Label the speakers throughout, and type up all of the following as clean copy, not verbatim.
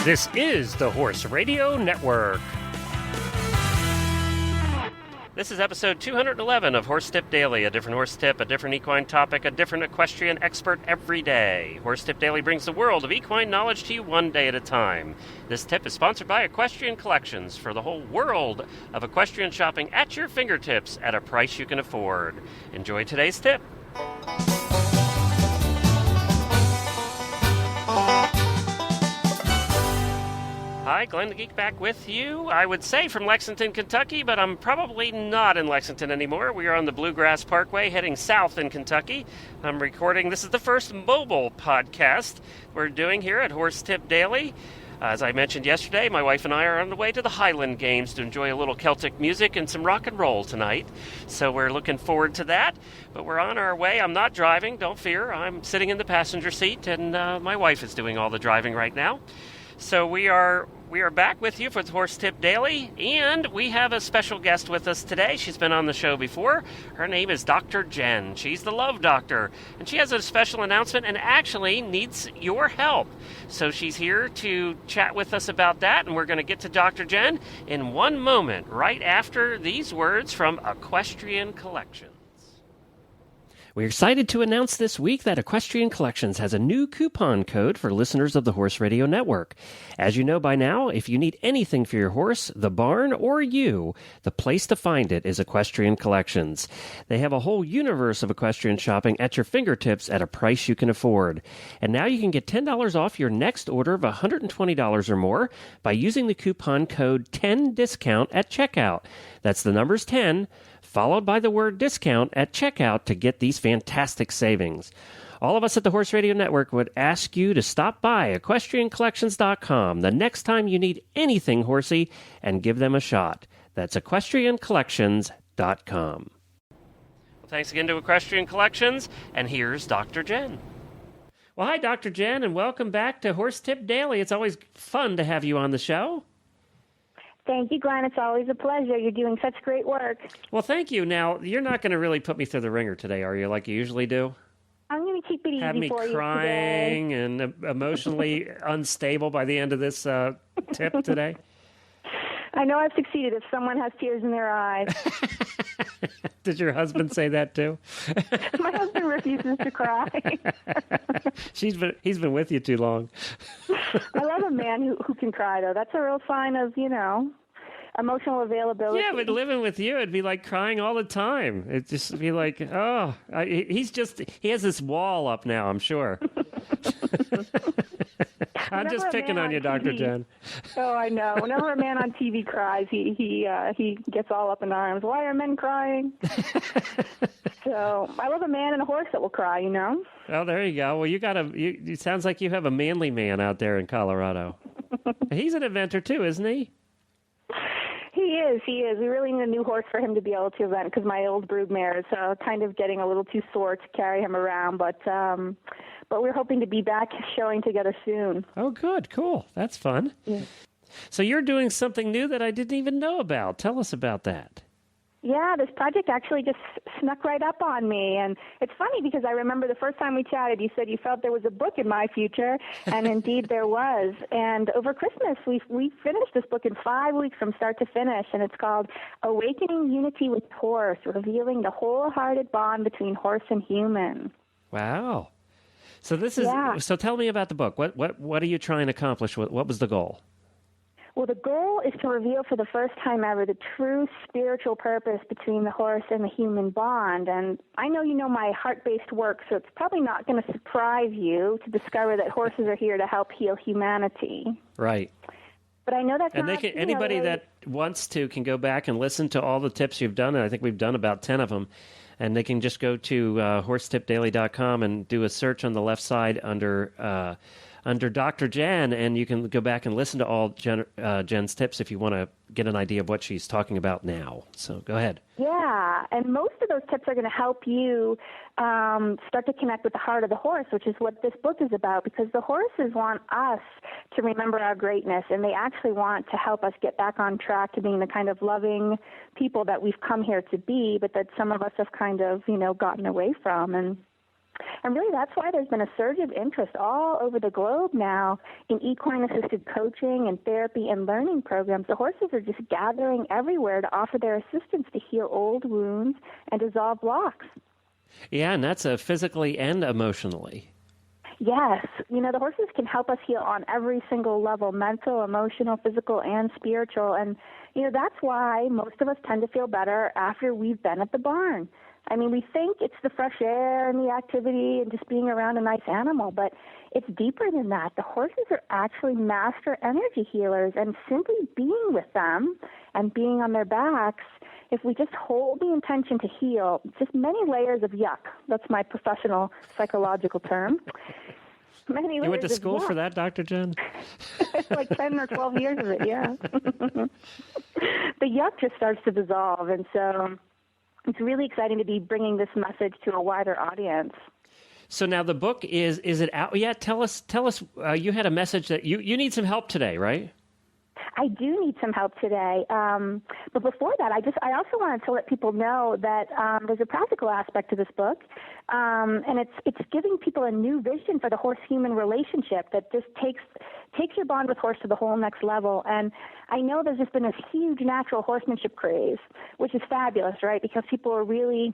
Speaker 1: This is the Horse Radio Network. This is episode 211 of Horse Tip Daily, a different horse tip, a different equine topic, a different equestrian expert every day. Horse Tip Daily brings the world of equine knowledge to you one day at a time. This tip is sponsored by Equestrian Collections for the whole world of equestrian shopping at your fingertips at a price you can afford. Enjoy today's tip. Hi, Glenn the Geek back with you. I would say from Lexington, Kentucky, but I'm probably not in Lexington anymore. We are on the Bluegrass Parkway heading south in Kentucky. I'm recording. This is the first mobile podcast we're doing here at Horse Tip Daily. As I mentioned yesterday, my wife and I are on the way to the Highland Games to enjoy a little Celtic music and some rock and roll tonight. So we're looking forward to that. But we're on our way. I'm not driving, don't fear. I'm sitting in the passenger seat, and my wife is doing all the driving right now. So we are back with you for the Horse Tip Daily, and we have a special guest with us today. She's been on the show before. Her name is Dr. Jenn. She's the Love Doctor, and she has a special announcement and actually needs your help. So she's here to chat with us about that, and we're going to get to Dr. Jenn in one moment, right after these words from Equestrian Collections. We're excited to announce this week that Equestrian Collections has a new coupon code for listeners of the Horse Radio Network. As you know by now, if you need anything for your horse, the barn, or you, the place to find it is Equestrian Collections. They have a whole universe of equestrian shopping at your fingertips at a price you can afford. And now you can get $10 off your next order of $120 or more by using the coupon code 10DISCOUNT at checkout. That's the numbers 10, followed by the word discount at checkout to get these fantastic savings. All of us at the Horse Radio Network would ask you to stop by equestriancollections.com the next time you need anything horsey and give them a shot. That's equestriancollections.com. Well, thanks again to Equestrian Collections, and here's Dr. Jenn. Well, hi, Dr. Jenn, and welcome back to Horse Tip Daily. It's always fun to have you on the show.
Speaker 2: Thank you, Glenn. It's always a pleasure. You're doing such great work.
Speaker 1: Well, thank you. Now, you're not going to really put me through the ringer today, are you, like you usually do?
Speaker 2: I'm going to keep it easy for you today.
Speaker 1: Have me crying and emotionally unstable by the end of this tip today?
Speaker 2: I know I've succeeded if someone has tears in their eyes.
Speaker 1: Did your husband say that too?
Speaker 2: My husband refuses to cry.
Speaker 1: He's been with you too long.
Speaker 2: I love a man who can cry, though. That's a real sign of, emotional availability.
Speaker 1: Yeah, but living with you, it'd be like crying all the time. It'd just be like, he has this wall up now, I'm sure. I'm just picking on you, Dr. Jenn.
Speaker 2: Oh, I know. Whenever a man on TV cries, he gets all up in arms. Why are men crying? So I love a man and a horse that will cry,
Speaker 1: Oh, there you go. Well, it sounds like you have a manly man out there in Colorado. He's an inventor too, isn't he?
Speaker 2: He is. We really need a new horse for him to be able to event because my old broodmare is kind of getting a little too sore to carry him around, but we're hoping to be back showing together soon. Oh, good. Cool. That's fun. Yeah. So you're doing something new that I didn't even know about. Tell us about that. Yeah, this project actually just snuck right up on me. And it's funny because I remember the first time we chatted, you said you felt there was a book in my future, and indeed there was. And over Christmas, we finished this book in 5 weeks from start to finish, and it's called Awakening Unity with Horse, Revealing the Wholehearted Bond Between Horse and Human. Wow. So this is So tell me about the book. What are you trying to accomplish? What was the goal? Well, the goal is to reveal for the first time ever the true spiritual purpose between the horse and the human bond. And I know you know my heart-based work, so it's probably not going to surprise you to discover that horses are here to help heal humanity. Right. But I know that's and not... And anybody that wants to can go back and listen to all the tips you've done, and I think we've done about 10 of them. And they can just go to horsetipdaily.com and do a search on the left side under Dr. Jenn, and you can go back and listen to all Jenn's tips if you want to get an idea of what she's talking about now. So go ahead. Yeah, and most of those tips are going to help you start to connect with the heart of the horse, which is what this book is about, because the horses want us to remember our greatness, and they actually want to help us get back on track to being the kind of loving people that we've come here to be, but that some of us have kind of, gotten away from. And And really that's why there's been a surge of interest all over the globe now in equine-assisted coaching and therapy and learning programs. The horses are just gathering everywhere to offer their assistance to heal old wounds and dissolve blocks.
Speaker 1: Yeah, and that's physically and emotionally.
Speaker 2: Yes. The horses can help us heal on every single level, mental, emotional, physical, and spiritual. And, that's why most of us tend to feel better after we've been at the barn. I mean, we think it's the fresh air and the activity and just being around a nice animal, but it's deeper than that. The horses are actually master energy healers, and simply being with them and being on their backs, if we just hold the intention to heal, just many layers of yuck. That's my professional psychological term. Many layers.
Speaker 1: You went to school
Speaker 2: of yuck.
Speaker 1: for that, Dr. Jenn?
Speaker 2: Like 10 or 12 years of it, yeah. The yuck just starts to dissolve, and so it's really exciting to be bringing this message to a wider audience.
Speaker 1: So now the book is it out yet? Tell us. You had a message that you need some help today, right?
Speaker 2: I do need some help today. But before that, I also wanted to let people know that there's a practical aspect to this book, and it's giving people a new vision for the horse-human relationship that just takes your bond with horse to the whole next level. And I know there's just been this huge natural horsemanship craze, which is fabulous, right? Because people are really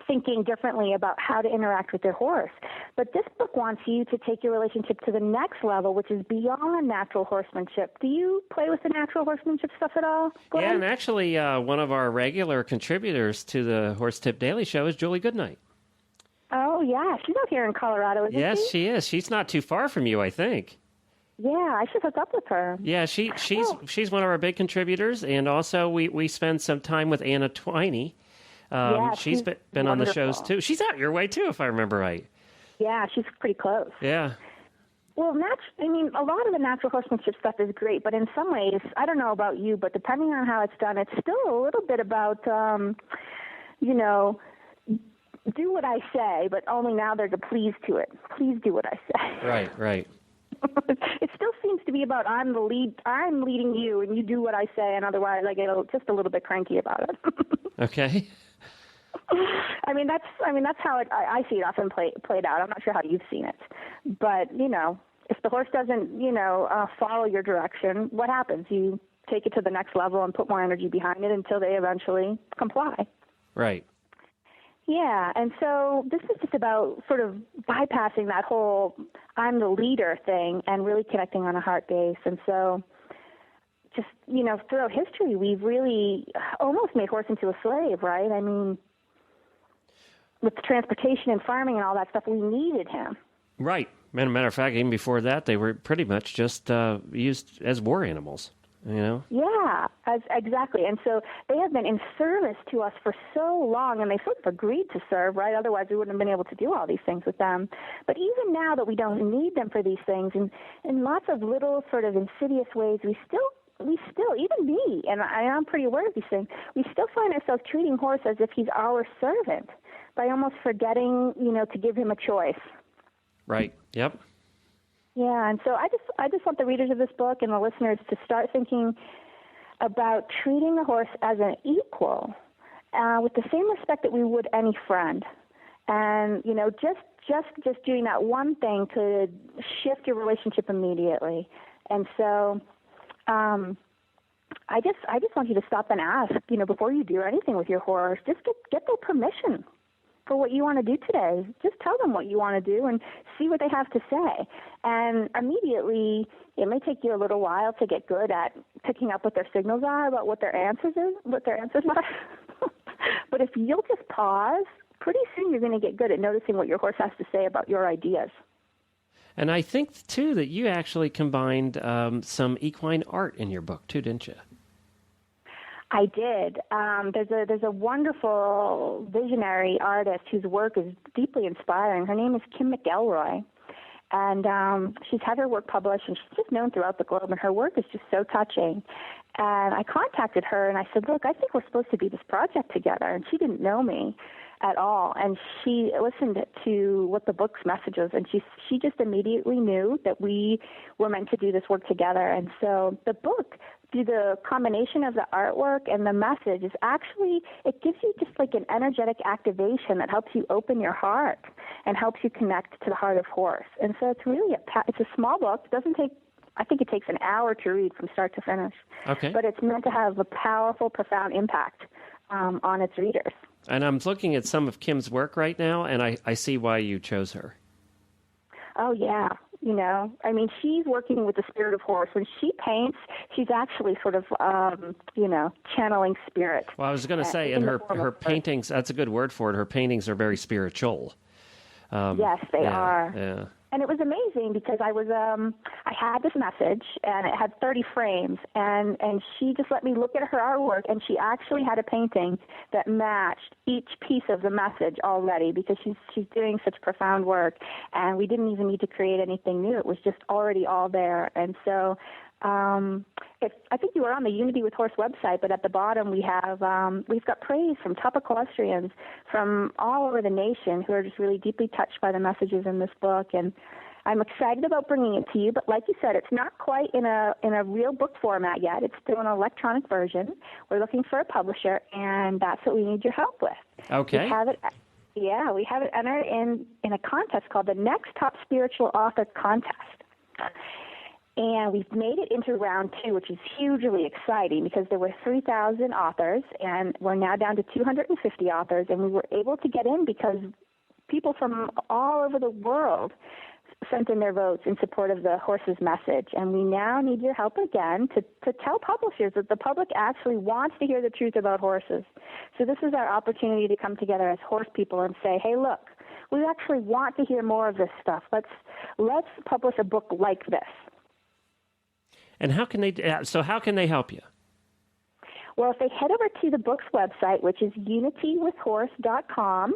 Speaker 2: thinking differently about how to interact with their horse. But this book wants you to take your relationship to the next level, which is beyond natural horsemanship. Do you play with the natural horsemanship stuff at all, Glenn?
Speaker 1: Yeah, and actually one of our regular contributors to the Horse Tip Daily Show is Julie Goodnight.
Speaker 2: Oh, yeah. She's out here in Colorado, isn't she?
Speaker 1: Yes, she is. She's not too far from you, I think.
Speaker 2: Yeah, I should hook up with her.
Speaker 1: Yeah, she's one of our big contributors, and also we spend some time with Anna Twiney. She's been on the shows, too. She's out your way, too, if I remember right.
Speaker 2: Yeah, she's pretty close.
Speaker 1: Yeah.
Speaker 2: Well, a lot of the natural horsemanship stuff is great, but in some ways, I don't know about you, but depending on how it's done, it's still a little bit about, do what I say, but only now there's a please to it. Please do what I say.
Speaker 1: Right.
Speaker 2: It still seems to be about I'm leading you, and you do what I say, and otherwise I get just a little bit cranky about it.
Speaker 1: Okay.
Speaker 2: I mean that's how I see it often played out. I'm not sure how you've seen it, but if the horse doesn't follow your direction, what happens? You take it to the next level and put more energy behind it until they eventually comply.
Speaker 1: Right.
Speaker 2: Yeah, and so this is just about sort of bypassing that whole I'm the leader thing and really connecting on a heart base. And so just, throughout history, we've really almost made horse into a slave, right? I mean, with transportation and farming and all that stuff, we needed him. Right.
Speaker 1: Matter of fact, even before that, they were pretty much just used as war animals.
Speaker 2: Yeah, exactly. And so they have been in service to us for so long, and they sort of agreed to serve, right? Otherwise, we wouldn't have been able to do all these things with them. But even now that we don't need them for these things, and in lots of little sort of insidious ways, we still, even me, and I'm pretty aware of these things, we still find ourselves treating horse as if he's our servant by almost forgetting, to give him a choice.
Speaker 1: Right. Yep.
Speaker 2: Yeah, and so I just want the readers of this book and the listeners to start thinking about treating the horse as an equal, with the same respect that we would any friend, and just doing that one thing could shift your relationship immediately. And so, I just want you to stop and ask, before you do anything with your horse, just get their permission for what you want to do today. Just tell them what you want to do and see what they have to say. And immediately, it may take you a little while to get good at picking up what their signals are about what their answers are. But if you'll just pause, pretty soon you're going to get good at noticing what your horse has to say about your ideas.
Speaker 1: And I think, too, that you actually combined some equine art in your book, too, didn't you?
Speaker 2: I did. There's a wonderful visionary artist whose work is deeply inspiring. Her name is Kim McElroy, and she's had her work published, and she's just known throughout the globe, and her work is just so touching. And I contacted her, and I said, look, I think we're supposed to do this project together, and she didn't know me at all, and she listened to what the book's message was, and she just immediately knew that we were meant to do this work together. And so the book, through the combination of the artwork and the message, is actually, it gives you just like an energetic activation that helps you open your heart and helps you connect to the heart of horse. And so it's really it's a small book. It doesn't take, I think it takes an hour to read from start to finish.
Speaker 1: Okay.
Speaker 2: But it's meant to have a powerful, profound impact on its readers.
Speaker 1: And I'm looking at some of Kim's work right now, and I see why you chose her.
Speaker 2: Oh, yeah. I mean, she's working with the spirit of horse. When she paints, she's actually sort of, channeling spirit.
Speaker 1: Well, I was going to say, and her paintings, that's a good word for it, her paintings are very spiritual.
Speaker 2: Yes, they are.
Speaker 1: Yeah.
Speaker 2: And it was amazing because I had this message, and it had 30 frames, and she just let me look at her artwork, and she actually had a painting that matched each piece of the message already, because she's doing such profound work, and we didn't even need to create anything new. It was just already all there. And so I think you were on the Unity with Horse website, but at the bottom we've got praise from top equestrians from all over the nation who are just really deeply touched by the messages in this book. And I'm excited about bringing it to you, but like you said, it's not quite in a real book format yet. It's still an electronic version. We're looking for a publisher, and that's what we need your help with.
Speaker 1: Okay.
Speaker 2: We have it entered in a contest called the Next Top Spiritual Author Contest. And we've made it into round 2, which is hugely exciting because there were 3,000 authors, and we're now down to 250 authors, and we were able to get in because people from all over the world sent in their votes in support of the horse's message. And we now need your help again to tell publishers that the public actually wants to hear the truth about horses. So this is our opportunity to come together as horse people and say, hey, look, we actually want to hear more of this stuff. Let's publish a book like this.
Speaker 1: And how can they help you?
Speaker 2: Well, if they head over to the book's website, which is unitywithhorse.com,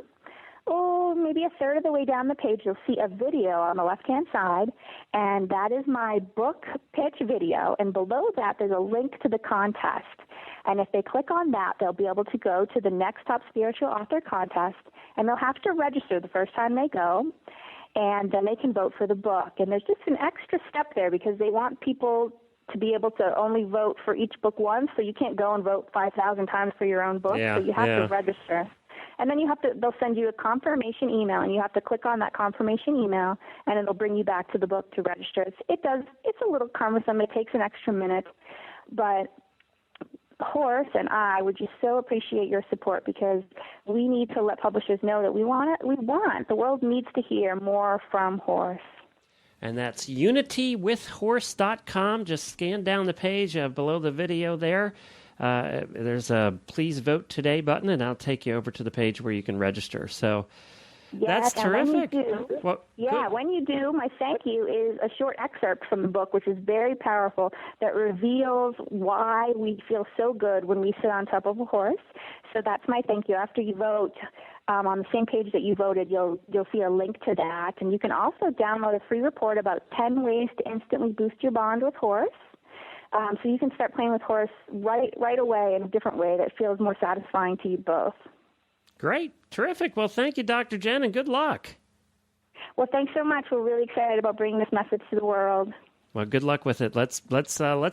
Speaker 2: maybe a third of the way down the page, you'll see a video on the left-hand side, and that is my book pitch video. And below that, there's a link to the contest. And if they click on that, they'll be able to go to the Next Top Spiritual Author Contest, and they'll have to register the first time they go, and then they can vote for the book. And there's just an extra step there because they want people to be able to only vote for each book once, so you can't go and vote 5,000 times for your own book, so you have to register. And then they'll send you a confirmation email, and you have to click on that confirmation email, and it'll bring you back to the book to register. It's a little cumbersome. It takes an extra minute, but Horse and I would just so appreciate your support because we need to let publishers know that the world needs to hear more from Horse.
Speaker 1: And that's unitywithhorse.com. Just scan down the page below the video there. There's a Please Vote Today button, and I'll take you over to the page where you can register. So
Speaker 2: yes,
Speaker 1: that's terrific.
Speaker 2: When you do, my thank you is a short excerpt from the book, which is very powerful, that reveals why we feel so good when we sit on top of a horse. So that's my thank you. After you vote, on the same page that you voted, you'll see a link to that. And you can also download a free report about 10 ways to instantly boost your bond with horse. So you can start playing with horse right away in a different way that feels more satisfying to you both.
Speaker 1: Great. Terrific. Well, thank you, Dr. Jenn, and good luck.
Speaker 2: Well, thanks so much. We're really excited about bringing this message to the world.
Speaker 1: Well, good luck with it. Let's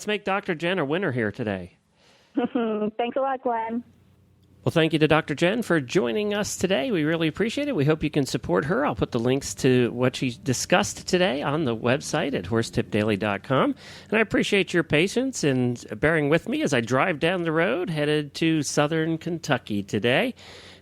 Speaker 1: make Dr. Jenn a winner here today.
Speaker 2: Thanks a lot, Glenn.
Speaker 1: Well, thank you to Dr. Jenn for joining us today. We really appreciate it. We hope you can support her. I'll put the links to what she discussed today on the website at horsetipdaily.com. And I appreciate your patience and bearing with me as I drive down the road headed to southern Kentucky today.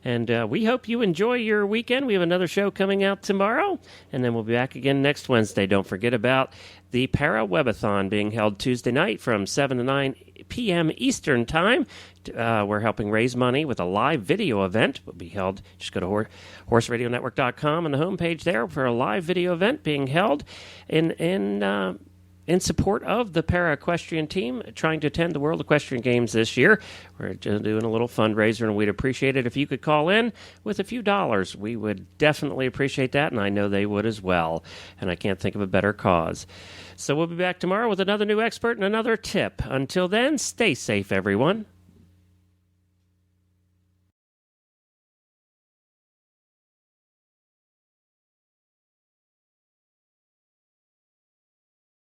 Speaker 1: And we hope you enjoy your weekend. We have another show coming out tomorrow, and then we'll be back again next Wednesday. Don't forget about the Para Webathon being held Tuesday night from 7 to 9 p.m. Eastern Time. We're helping raise money with a live video event. It will be held. Just go to horseradionetwork.com on the homepage there for a live video event being held in support of the para-equestrian team trying to attend the World Equestrian Games this year. We're just doing a little fundraiser, and we'd appreciate it if you could call in with a few dollars. We would definitely appreciate that, and I know they would as well. And I can't think of a better cause. So we'll be back tomorrow with another new expert and another tip. Until then, stay safe, everyone.